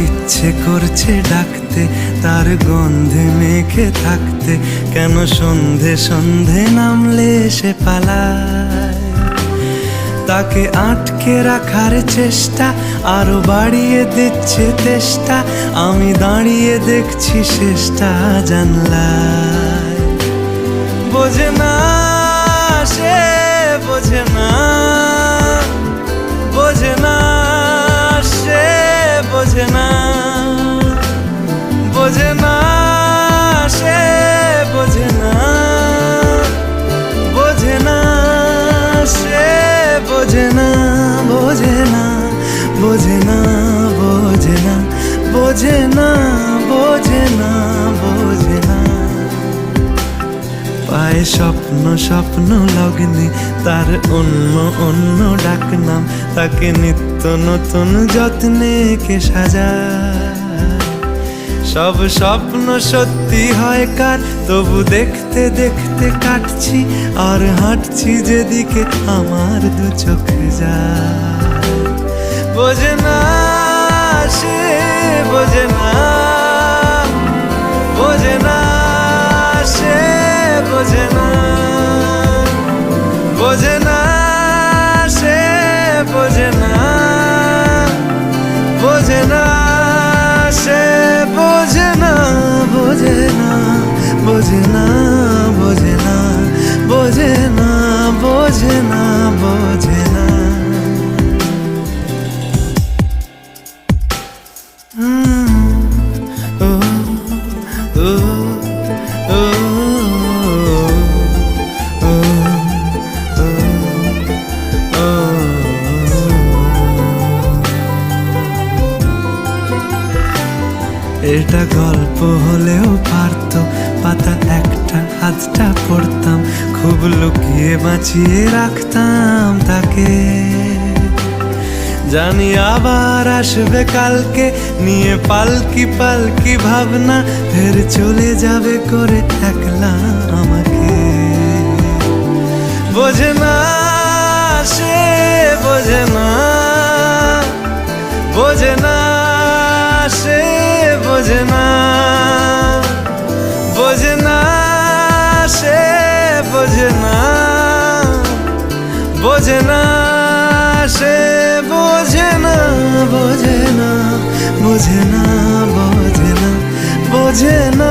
ইচ্ছে করছে ডাকতে, তার গন্ধে মেখে থাকতে, কেন সন্ধে সন্ধে নামলে সে পালায়। তাকে আটকে রাখার চেষ্টা আরো বাড়িয়ে দিচ্ছে তেষ্টা, আমি দাঁড়িয়ে দেখছি শেষটা জানলায়। বোঝে না সে, বোঝে না, বোঝে না সে, বোঝে না, বোঝে না সে, বোঝে না, বোঝে না সে, বোঝে না, বোঝে না, বোঝে না, বোঝে না, বোঝে না, বোঝে না, বোঝে না। পায়ে স্বপ্ন স্বপ্ন লগ্নে তার অন্য অন্য ডাকনাম, তাকে নিত্য নতুন যত্নে কে সাজায়। সব স্বপ্ন সত্যি হয় কার, তবু দেখতে দেখতে কাটছি আর হাঁটছি যেদিকে আমার দু চোখ যায়। বোঝে না সে, বোঝে না, বোঝে না সে, বোঝে না, বোঝে না সে, বোঝে না, বোঝে না সে, বোঝে না, বোঝে না, বোঝে না, বোঝে না, বোঝে না, বোঝে না, বোঝে না। এটা গল্প হলেও পারতো, পাতা একটা হাতটা পড়তাম, খুব লুকিয়ে বাঁচিয়ে রাখতাম তাকে। জানি আবার আসবে কালকে, নিয়ে পালকি পালকি ভাবনা, ফের চলে যাবে করে একলা আমাকে। বোঝে না সে, বোঝে না, বোঝে না সে, বোঝে না, বোঝে না সে, বোঝে না, বোঝে না সে, বোঝে না, বোঝে না, বোঝে না, বোঝে না, বোঝে না,